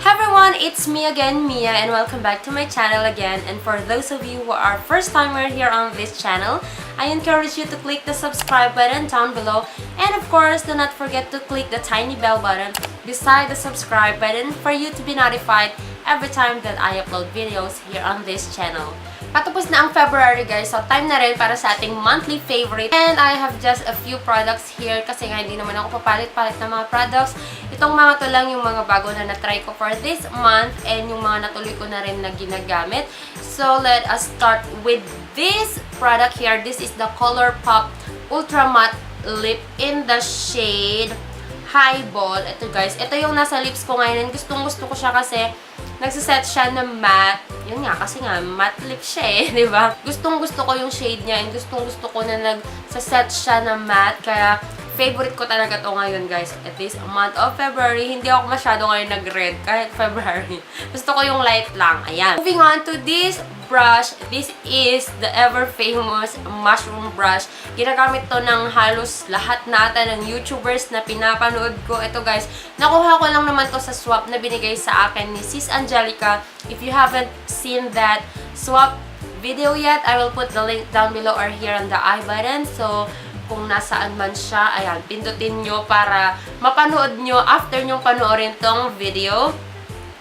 Hi everyone, it's me again, Mia, and welcome back to my channel again. And for those of you who are first timer here on this channel, I encourage you to click the subscribe button down below, and of course, do not forget to click the tiny bell button beside the subscribe button for you to be notified every time that I upload videos here on this channel. Patapos na ang February guys, so time na rin para sa ating monthly favorite. And I have just a few products here kasi nga hindi naman ako papalit-palit ng mga products. Itong mga to lang yung mga bago na na-try ko for this month and yung mga natuloy ko na rin na ginagamit. So let us start with this product here. This is the ColourPop Ultra Matte Lip in the shade Highball. Ito guys, ito yung nasa lips ko ngayon. Gustong-gusto ko siya kasi nagsiset siya na matte. Yun nga, kasi nga, matte lip siya eh, di ba? Gustong-gusto ko yung shade niya and gustong-gusto ko na nagsiset siya na matte. Kaya, favorite ko talaga to ngayon guys. At this month of February, hindi ako masyado ngayon nag-red kahit February. Gusto ko yung light lang. Ayan. Moving on to this brush. This is the ever-famous mushroom brush. Ginagamit to ng halos lahat nata ng YouTubers na pinapanood ko. Ito guys, nakuha ko lang naman to sa swap na binigay sa akin ni Sis Angelica. If you haven't seen that swap video yet, I will put the link down below or here on the I button. So, kung nasaan man siya, ayan, pindutin nyo para mapanood nyo after nyo panoorin tong video.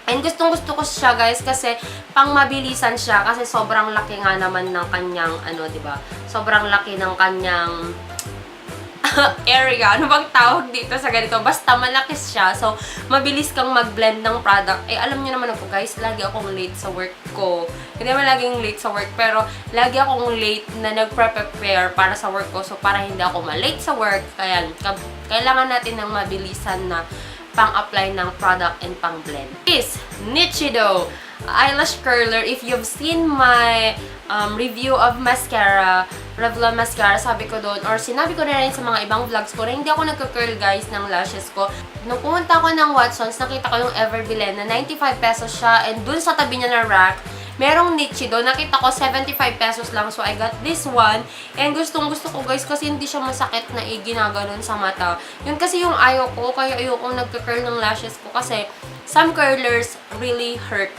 And gustong-gusto ko siya guys kasi pang mabilisan siya kasi sobrang laki nga naman ng kanyang ano, 'di ba? Sobrang laki ng kanyang area. Ano bang tawag dito sa ganito? Basta malaki siya. So, mabilis kang mag-blend ng product. Eh, alam niyo naman ako guys, lagi akong late sa work ko. Hindi naman laging late sa work, pero lagi akong late na nagpre-prepare para sa work ko. So, para hindi ako ma-late sa work, kaya kailangan natin ng mabilisan na pang-apply ng product and pang-blend. This Nichido eyelash curler. If you've seen my review of mascara, Revlon mascara, sabi ko doon, or sinabi ko na rin sa mga ibang vlogs ko na hindi ako nagka-curl guys ng lashes ko. Nung pumunta ako ng Watsons, nakita ko yung Everbillen na 95 pesos siya, and dun sa tabi niya na rack, merong Nichido. Nakita ko 75 pesos lang. So, I got this one. And gustong-gusto ko guys kasi hindi siya masakit na ginaganon sa mata. Yun kasi yung ayaw ko. Kaya ayoko nagka-curl ng lashes ko kasi some curlers really hurt.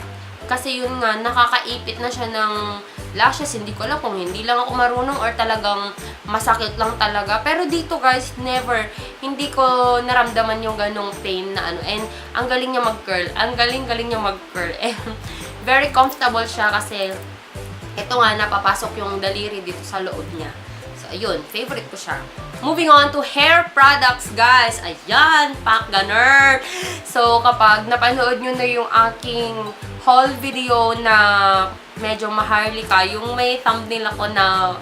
Kasi yun nga, nakakaipit na siya ng lashes. Hindi ko alam kung hindi lang ako marunong or talagang masakit lang talaga. Pero dito guys, never. Hindi ko naramdaman yung ganong pain na ano. And ang galing niya mag-curl. Ang galing-galing niya mag-curl. And very comfortable siya kasi ito nga, napapasok yung daliri dito sa loob niya. So, ayun. Favorite ko siya. Moving on to hair products, guys. Ayan, pack ganun. So, kapag napanood nyo na yung aking haul video na medyo maharlika, yung may thumbnail ako na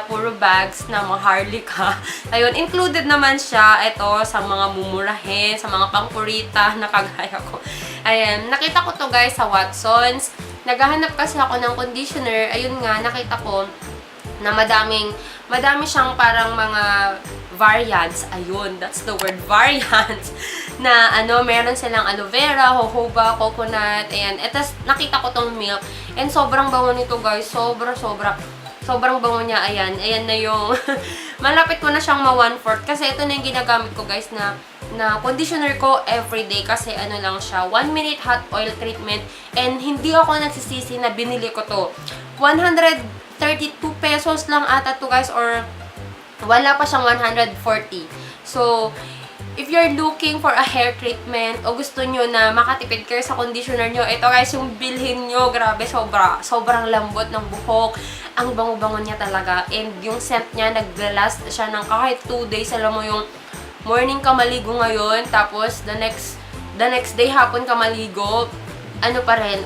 puro bags na maharlika. Ayun, included naman siya ito sa mga mumurahin, sa mga pangpurita na kagaya ko. Ayan, nakita ko to guys sa Watsons. Naghahanap kasi ako ng conditioner. Ayun nga, nakita ko na madami siyang parang mga variants. Ayun, that's the word, variants. Na ano, meron silang aloe vera, jojoba, coconut, ayan. Eto, nakita ko tong milk. And sobrang bango nito guys. Sobrang bango niya. Ayan. Ayan na yung malapit ko na siyang ma-1/4. Kasi ito na yung ginagamit ko guys na conditioner ko everyday. Kasi ano lang siya, 1 minute hot oil treatment. And hindi ako nagsisisi na binili ko to. 132 pesos lang ata to guys, or wala pa siyang 140. So, if you're looking for a hair treatment o gusto nyo na makatipid kayo sa conditioner nyo, ito guys yung bilhin nyo. Grabe, sobrang lambot ng buhok. Ang bango-bango niya talaga. And yung scent niya, naglalast siya ng kahit 2 days. Alam mo yung morning ka maligo ngayon, tapos the next day hapon ka maligo, ano pa rin,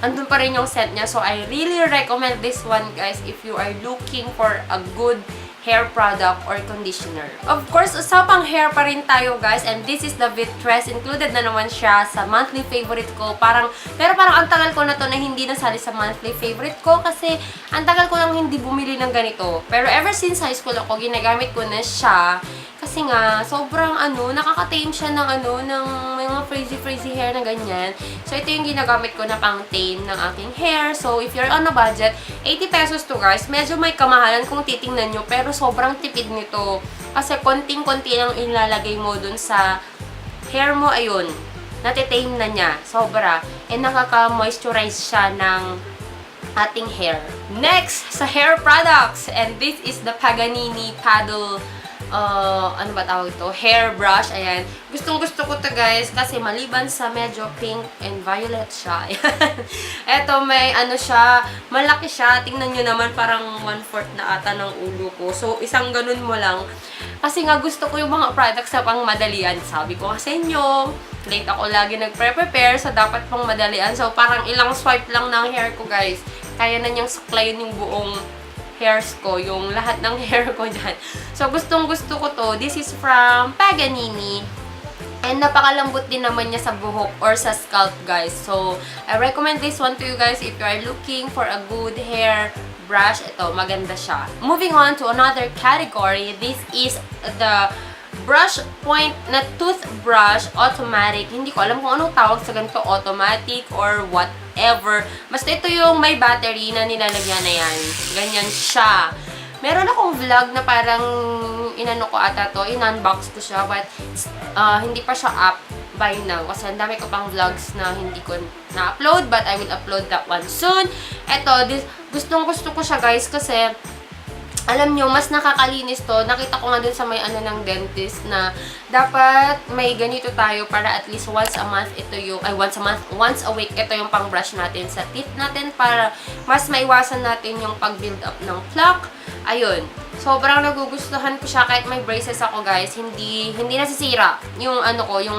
andun pa rin yung scent niya. So, I really recommend this one guys if you are looking for a good hair product or conditioner. Of course, usapang hair pa rin tayo guys, and this is the Vitress. Included na naman siya sa monthly favorite ko. Pero parang ang tagal ko na to na hindi nasali sa monthly favorite ko kasi ang tagal ko nang hindi bumili ng ganito. Pero ever since high school ako, ginagamit ko na siya. Kasi nga, sobrang nakaka-tame siya ng ng mga frizzy hair na ganyan. So, ito yung ginagamit ko na pang-tame ng aking hair. So, if you're on a budget, 80 pesos to guys. Medyo may kamahalan kung titingnan nyo, pero sobrang tipid nito. Kasi konting-konti lang ilalagay mo dun sa hair mo, ayun. natitame na niya. Sobra. And nakaka-moisturize siya ng ating hair. Next, sa hair products. And this is the Paganini Paddle ano ba tawag ito? Hair brush. Ayan. Gustong-gusto ko to guys kasi maliban sa medyo pink and violet siya. Ayan. Eto, may ano siya, malaki siya. Tingnan nyo naman parang 1/4 na ata ng ulo ko. So, isang ganun mo lang. Kasi nga gusto ko yung mga products na pang madalian. Sabi ko kasi inyo, late ako lagi nagpre-prepare, so dapat pang madalian. So, parang ilang swipe lang ng hair ko guys. Kaya na niyang suklayin yung buong hairs ko, yung lahat ng hair ko dyan. So, gustong-gusto ko to. This is from Paganini. And napakalambot din naman niya sa buhok or sa scalp, guys. So, I recommend this one to you guys if you are looking for a good hair brush. Ito, maganda siya. Moving on to another category. This is the brush point na toothbrush automatic. Hindi ko alam kung anong tawag sa ganito, automatic or whatever. Basta ito yung may battery na nilalagyan na yan. Ganyan siya. Meron akong vlog na parang inano ko ata to, in-unbox ko siya, but hindi pa siya up by now. Kasi ang dami ko pang vlogs na hindi ko na-upload, but I will upload that one soon. Ito, gustong-gusto ko siya guys kasi alam nyo, mas nakakalinis to. Nakita ko nga dun sa may ano ng dentist na dapat may ganito tayo para at least once a month ito yung, once a week ito yung pang brush natin sa teeth natin para mas maiwasan natin yung pag-build up ng plaque. Ayun. Sobrang nagugustuhan ko siya kahit may braces ako guys. Hindi nasisira yung ano ko, yung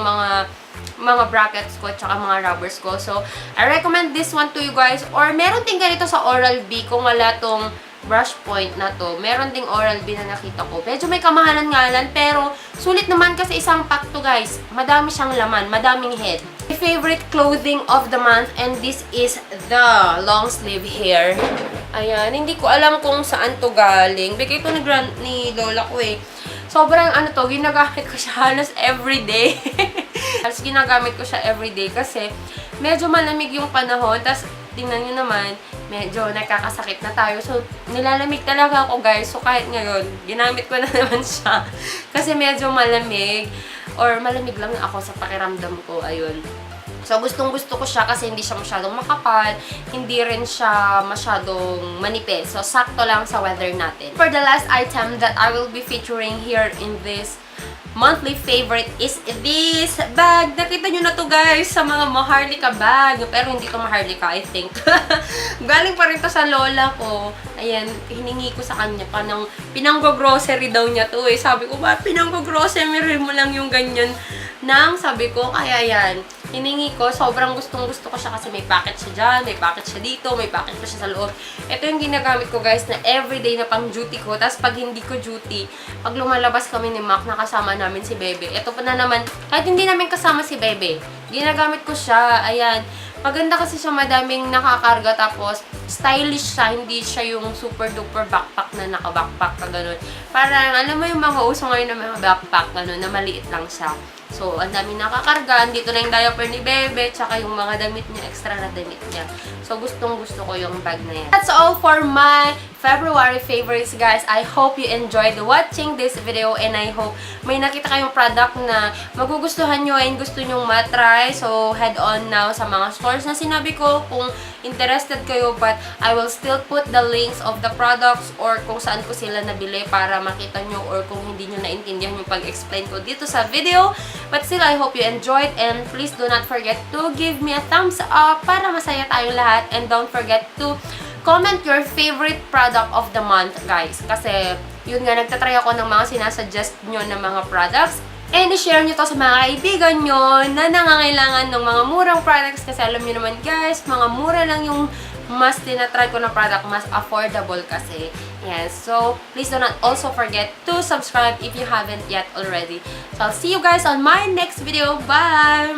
mga brackets ko at saka mga rubbers ko. So, I recommend this one to you guys. Or meron din ganito sa Oral-B kung wala tong brush point na to. Meron ding Oral-B na nakita ko. Medyo may kamahalan nga lang, pero sulit naman kasi isang pack to guys. Madami siyang laman, madaming head. My favorite clothing of the month, and this is the long sleeve hair. Ayan, hindi ko alam kung saan to galing. Bigay to ni lola ko eh. Sobrang ano to, ginagamit ko siya halos everyday. Halos ginagamit ko siya everyday kasi medyo malamig yung panahon. Tapos, tingnan nyo naman, medyo nakakasakit na tayo. So, nilalamig talaga ako guys. So, kahit ngayon, ginamit ko na naman siya. Kasi medyo malamig. Or malamig lang ako sa pakiramdam ko. Ayun. So, gustong-gusto ko siya kasi hindi siya masyadong makapal. Hindi rin siya masyadong manipis. So, sakto lang sa weather natin. For the last item that I will be featuring here in this monthly favorite is this bag. Nakita nyo na to guys sa mga Maharlika bag. Pero hindi to Maharlika, I think. Galing pa rin to sa lola ko. Ayan, hiningi ko sa kanya pa ng pinanggo-grocery daw niya to eh. Sabi ko, ba pinanggo-grocery mo lang yung ganyan nang sabi ko, kaya yan. Hiningi ko, sobrang gustong-gusto ko siya kasi may packet siya dyan, may packet siya dito, may packet pa siya sa loob. Ito yung ginagamit ko guys na everyday na pang duty ko. Tapos pag hindi ko duty, pag lumalabas kami ni Mac, nakasama namin si Bebe. Ito pa na naman, kahit hindi namin kasama si Bebe, ginagamit ko siya. Ayan. Maganda kasi siya, madaming nakakarga, tapos stylish siya, hindi siya yung super duper backpack na naka-backpack na gano'n. Parang, alam mo yung mga uso ngayon na mga backpack gano'n, na maliit lang siya. So, ang daming nakakarga, andito na yung diaper ni Bebe, tsaka yung mga damit niya, extra na damit niya. So, gustong-gusto ko yung bag na yan. That's all for my February favorites, guys. I hope you enjoyed watching this video and I hope may nakita kayong product na magugustuhan nyo and gusto nyong matry. So, head on now sa mga stores na sinabi ko kung interested kayo, but I will still put the links of the products or kung saan ko sila nabili para makita nyo or kung hindi nyo naintindihan yung pag-explain ko dito sa video. But still, I hope you enjoyed and please do not forget to give me a thumbs up para masaya tayong lahat, and don't forget to comment your favorite product of the month, guys. Kasi, yun nga, nagtatry ako ng mga sinasuggest nyo ng mga products. And i-share nyo to sa mga kaibigan nyo na nangangailangan ng mga murang products. Kasi alam nyo naman, guys, mga mura lang yung mas tinatry ko na product, mas affordable kasi. Yes, so please do not also forget to subscribe if you haven't yet already. So I'll see you guys on my next video. Bye!